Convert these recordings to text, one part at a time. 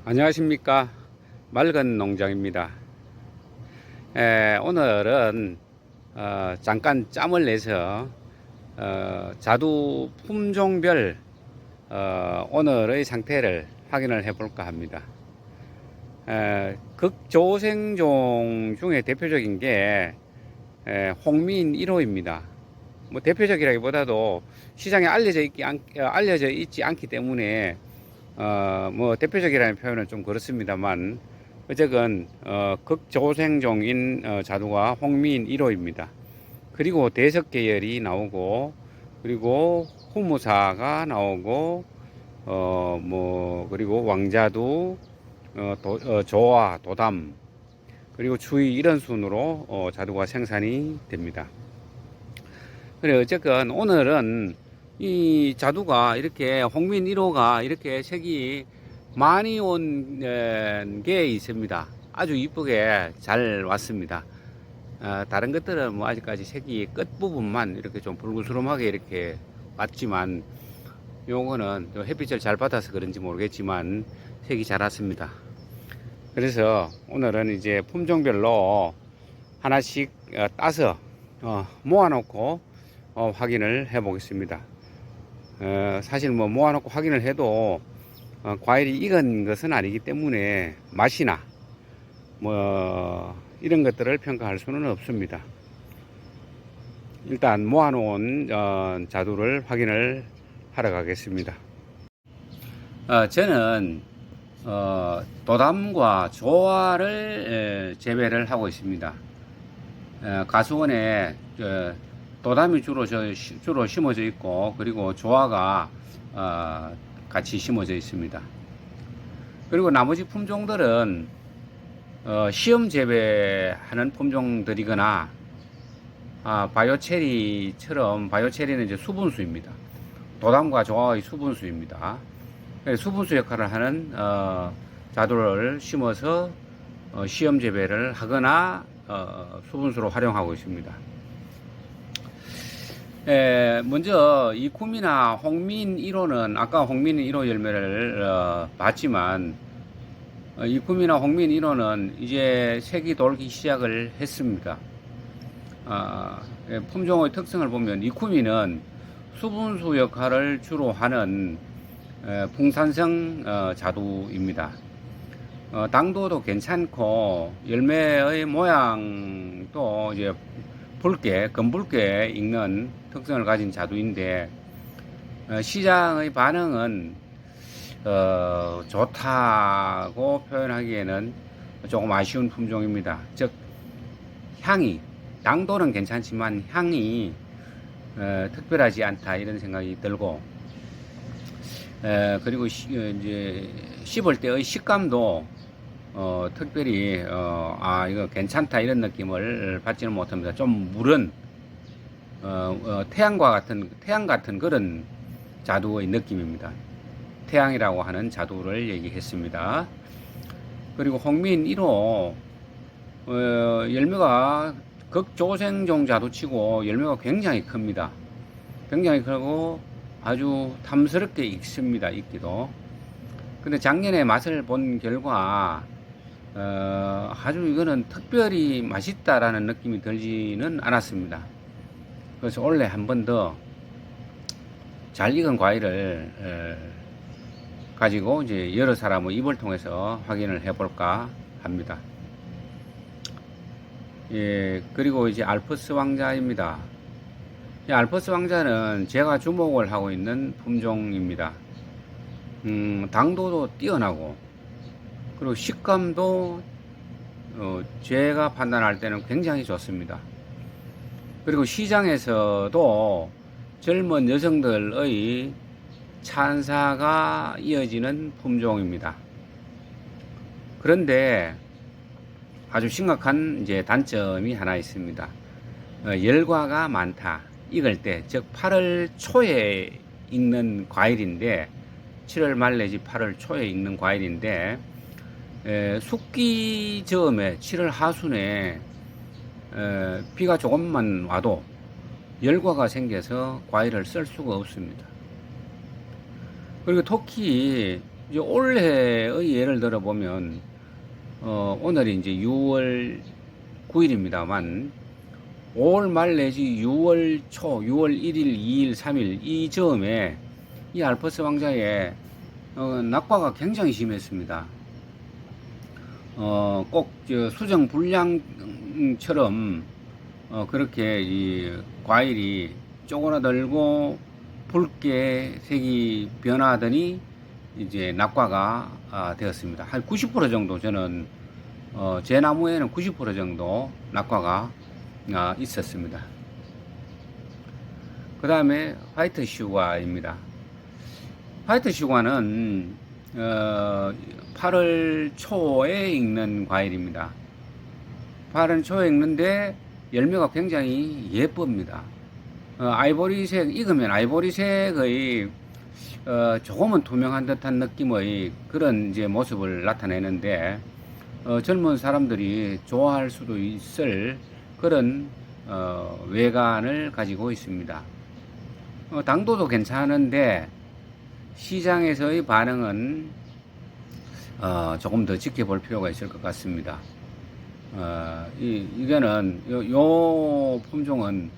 안녕하십니까. 맑은 농장입니다. 오늘은 잠깐 짬을 내서 자두 품종별 오늘의 상태를 확인을 해 볼까 합니다. 극조생종 중에 대표적인 게 홍미인 1호입니다. 뭐 대표적이라기보다도 시장에 알려져 있지 않기 때문에 뭐 대표적이라는 표현은 좀 그렇습니다만 어쨌건 극조생종인 자두가 홍미인 1호입니다. 그리고 대석 계열이 나오고, 그리고 후무사가 나오고, 뭐 그리고 왕자두, 조화, 도담, 그리고 추위, 이런 순으로 자두가 생산이 됩니다. 그래, 어쨌건 오늘은 이 자두가 이렇게 홍민 1호가 이렇게 색이 많이 온 게 있습니다. 아주 이쁘게 잘 왔습니다. 다른 것들은 뭐 아직까지 색이 끝부분만 이렇게 좀 붉으스름하게 이렇게 왔지만, 요거는 햇빛을 잘 받아서 그런지 모르겠지만 색이 잘 왔습니다. 그래서 오늘은 이제 품종별로 하나씩 따서 모아놓고 확인을 해 보겠습니다. 사실 뭐 모아놓고 확인을 해도 과일이 익은 것은 아니기 때문에 맛이나 뭐 이런 것들을 평가할 수는 없습니다. 일단 모아놓은 자두를 확인을 하러 가겠습니다. 저는 도담과 조화를 재배를 하고 있습니다. 가수원에 도담이 주로 심어져 있고, 그리고 조화가 같이 심어져 있습니다. 그리고 나머지 품종들은 시험 재배하는 품종들이거나 바이오체리처럼, 바이오체리는 이제 수분수입니다. 도담과 조화의 수분수입니다. 수분수 역할을 하는 자두를 심어서 시험 재배를 하거나 수분수로 활용하고 있습니다. 먼저 이 쿠미나 홍민 1호는 아까 홍민 1호 열매를 봤지만, 이 쿠미나 홍민 1호는 이제 색이 돌기 시작을 했습니다. 품종의 특성을 보면 이 쿠미는 수분수 역할을 주로 하는 풍산성 자두입니다. 당도도 괜찮고 열매의 모양도 이제 검붉게 익는 특성을 가진 자두인데, 시장의 반응은 좋다고 표현하기에는 조금 아쉬운 품종입니다. 즉, 향이, 당도는 괜찮지만 향이 특별하지 않다, 이런 생각이 들고, 그리고 이제 씹을 때의 식감도 특별히 이거 괜찮다, 이런 느낌을 받지는 못합니다. 좀 무른 태양 같은 그런 자두의 느낌입니다. 태양이라고 하는 자두를 얘기했습니다. 그리고 홍민 1호 열매가 극조생종 자두치고 열매가 굉장히 큽니다. 굉장히 크고 아주 탐스럽게 익습니다. 익기도. 근데 작년에 맛을 본 결과 아주 이거는 특별히 맛있다라는 느낌이 들지는 않았습니다. 그래서 올해 한 번 더 잘 익은 과일을 가지고 이제 여러 사람의 입을 통해서 확인을 해볼까 합니다. 예, 그리고 이제 알프스 왕자입니다. 이 알프스 왕자는 제가 주목을 하고 있는 품종입니다. 당도도 뛰어나고, 그리고 식감도 제가 판단할 때는 굉장히 좋습니다. 그리고 시장에서도 젊은 여성들의 찬사가 이어지는 품종입니다. 그런데 아주 심각한 이제 단점이 하나 있습니다. 열과가 많다. 익을 때, 즉 8월 초에 익는 과일인데, 7월 말 내지 8월 초에 익는 과일인데, 숙기 즈음에 7월 하순에 비가 조금만 와도 열과가 생겨서 과일을 쓸 수가 없습니다. 그리고 특히 이제 올해의 예를 들어 보면, 오늘이 이제 6월 9일입니다만, 5월 말 내지 6월 초, 6월 1일, 2일, 3일, 이 즈음에 이 알프스 왕자에 낙과가 굉장히 심했습니다. 꼭 수정 불량처럼 그렇게 이 과일이 쪼그라들고 붉게 색이 변화하더니 이제 낙과가 되었습니다. 한 90% 정도 저는 제 나무에는 90% 정도 낙과가 있었습니다. 그 다음에 화이트 슈가입니다. 화이트 슈가는 8월 초에 익는 과일입니다. 8월 초에 익는데 열매가 굉장히 예쁩니다. 아이보리색, 익으면 아이보리색의 조금은 투명한 듯한 느낌의 그런 이제 모습을 나타내는데 젊은 사람들이 좋아할 수도 있을 그런 외관을 가지고 있습니다. 당도도 괜찮은데 시장에서의 반응은 조금 더 지켜볼 필요가 있을 것 같습니다. 이거는 요 품종은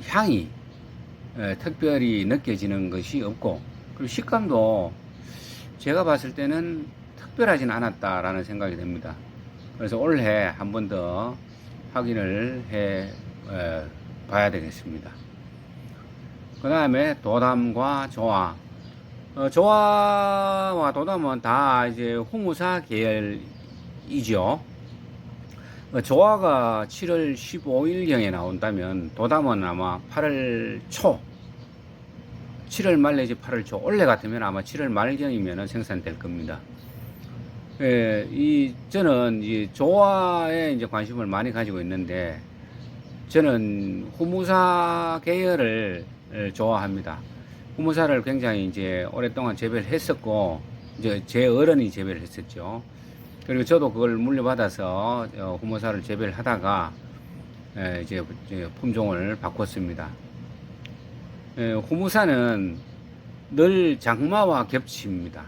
향이 특별히 느껴지는 것이 없고, 그리고 식감도 제가 봤을 때는 특별하진 않았다라는 생각이 듭니다. 그래서 올해 한 번 더 확인을 해 봐야 되겠습니다. 그 다음에 도담과 조화. 조화와 도담은 다 이제 후무사 계열이죠. 조화가 7월 15일경에 나온다면 도담은 아마 8월 초, 7월 말 내지 8월 초, 올해 같으면 아마 7월 말경이면 생산될 겁니다. 저는 이 조화에 이제 관심을 많이 가지고 있는데, 저는 후무사 계열을 좋아합니다. 후무사를 굉장히 이제 오랫동안 재배를 했었고, 이제 제 어른이 재배를 했었죠. 그리고 저도 그걸 물려받아서 후무사를 재배를 하다가 이제 품종을 바꿨습니다. 후무사는 늘 장마와 겹칩니다.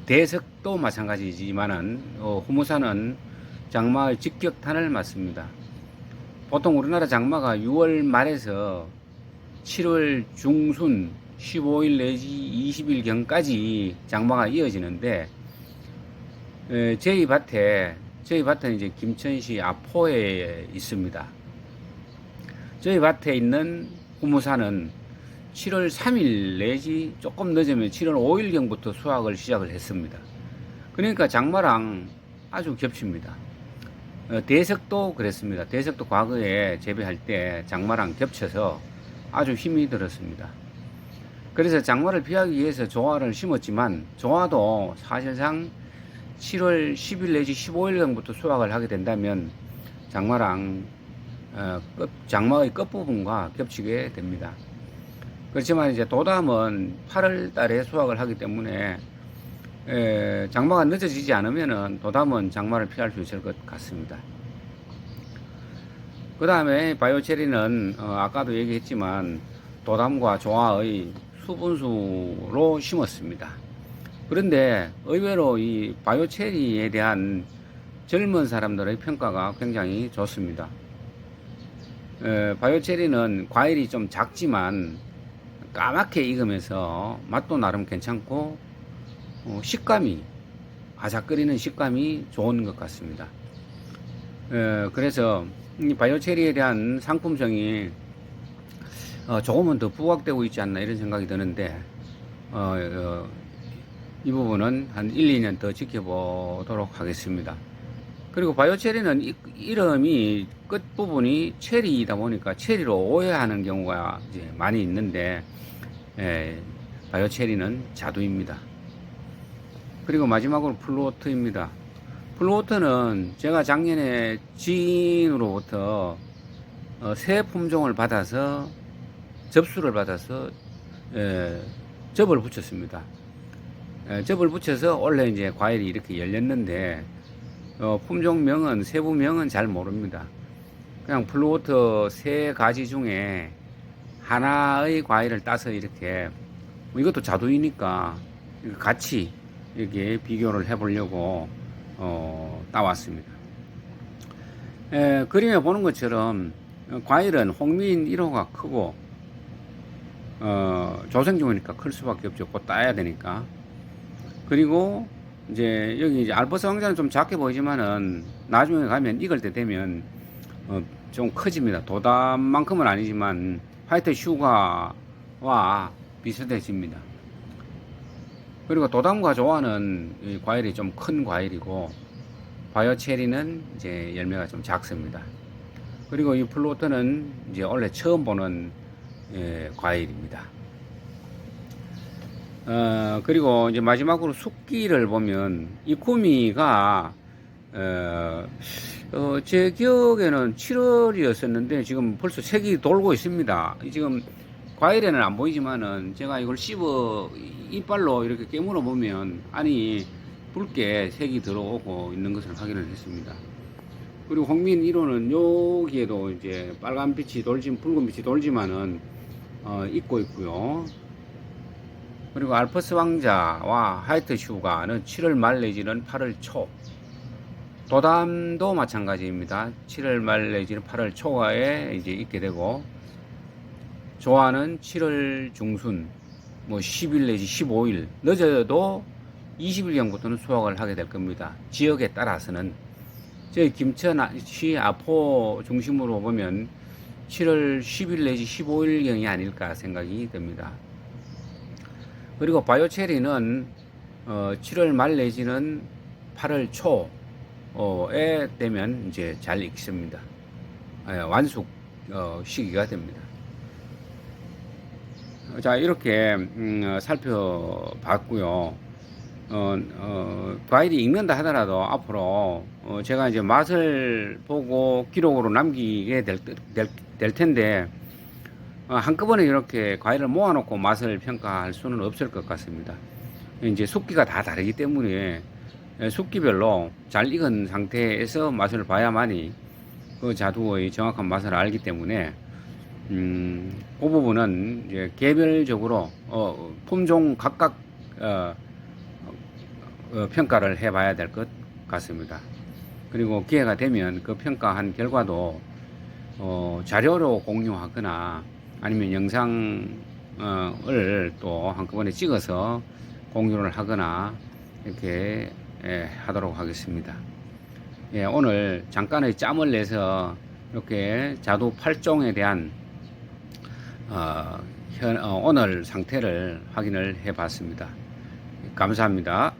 대석도 마찬가지지만은 후무사는 장마의 직격탄을 맞습니다. 보통 우리나라 장마가 6월 말에서 7월 중순 15일 내지 20일경까지 장마가 이어지는데, 저희 밭은 이제 김천시 아포에 있습니다. 저희 밭에 있는 후무사는 7월 3일 내지 조금 늦으면 7월 5일경부터 수확을 시작을 했습니다. 그러니까 장마랑 아주 겹칩니다. 대석도 그랬습니다. 대석도 과거에 재배할 때 장마랑 겹쳐서 아주 힘이 들었습니다. 그래서 장마를 피하기 위해서 조화를 심었지만, 조화도 사실상 7월 10일 내지 15일경부터 수확을 하게 된다면 장마랑 장마의 끝부분과 겹치게 됩니다. 그렇지만 이제 도담은 8월 달에 수확을 하기 때문에 장마가 늦어지지 않으면은 도담은 장마를 피할 수 있을 것 같습니다. 그 다음에 바이오체리는 아까도 얘기했지만 도담과 조화의 수분수로 심었습니다. 그런데 의외로 이 바이오체리에 대한 젊은 사람들의 평가가 굉장히 좋습니다. 바이오체리는 과일이 좀 작지만 까맣게 익으면서 맛도 나름 괜찮고 식감이, 아삭거리는 식감이 좋은 것 같습니다. 그래서 이 바이오체리에 대한 상품성이 조금은 더 부각되고 있지 않나 이런 생각이 드는데, 이 부분은 한 1, 2년 더 지켜보도록 하겠습니다. 그리고 바이오체리는 이름이 끝부분이 체리이다 보니까 체리로 오해하는 경우가 이제 많이 있는데, 바이오체리는 자두입니다. 그리고 마지막으로 플루오트입니다. 플루오트는 제가 작년에 지인으로부터 새 품종을 받아서 접수를 받아서 접을 붙였습니다. 접을 붙여서 원래 이제 과일이 이렇게 열렸는데 품종명은, 세부명은 잘 모릅니다. 그냥 플루오트 세 가지 중에 하나의 과일을 따서 이렇게, 이것도 자두이니까 같이 이렇게 비교를 해보려고 따왔습니다. 그림에 보는 것처럼 과일은 홍미인 1호가 크고 조생종이니까 클 수밖에 없죠. 곧 따야 되니까. 그리고 이제 여기 이제 알프스 왕자는 좀 작게 보이지만은 나중에 가면 익을 때 되면 좀 커집니다. 도담만큼은 아니지만 화이트 슈가와 비슷해집니다. 그리고 도담과 조화는 이 과일이 좀 큰 과일이고 바이오 체리는 이제 열매가 좀 작습니다. 그리고 이 플로터는 이제 원래 처음 보는 과일입니다. 그리고 이제 마지막으로 숙기를 보면 이 구미가 제 기억에는 7월이었었는데 지금 벌써 색이 돌고 있습니다. 지금 과일에는 안 보이지만은 제가 이걸 씹어 이빨로 이렇게 깨물어 보면 안이 붉게 색이 들어오고 있는 것을 확인을 했습니다. 그리고 홍민 1호는 여기에도 이제 빨간 빛이 돌지 붉은 빛이 돌지만은 있고 있고요. 그리고 알프스 왕자와 하이트 슈가는 7월 말 내지는 8월 초. 도담도 마찬가지입니다. 7월 말 내지는 8월 초가에 이제 있게 되고, 조화는 7월 중순, 뭐 10일 내지 15일, 늦어도 20일경부터는 수확을 하게 될 겁니다. 지역에 따라서는. 저희 김천시 아포 중심으로 보면 7월 10일 내지 15일경이 아닐까 생각이 듭니다. 그리고 바이오 체리는 7월 말 내지는 8월 초에 되면 이제 잘 익습니다. 완숙 시기가 됩니다. 자, 이렇게 살펴봤고요. 과일이 익는다 하더라도 앞으로 제가 이제 맛을 보고 기록으로 남기게 될 텐데 한꺼번에 이렇게 과일을 모아놓고 맛을 평가할 수는 없을 것 같습니다. 이제 숙기가 다 다르기 때문에 숙기별로 잘 익은 상태에서 맛을 봐야만이 그 자두의 정확한 맛을 알기 때문에 그 부분은 이제 개별적으로 품종 각각 평가를 해봐야 될 것 같습니다. 그리고 기회가 되면 그 평가한 결과도 자료로 공유하거나 아니면 영상을 또 한꺼번에 찍어서 공유를 하거나 이렇게 하도록 하겠습니다. 오늘 잠깐의 짬을 내서 이렇게 자두 8종에 대한 오늘 상태를 확인을 해 봤습니다. 감사합니다.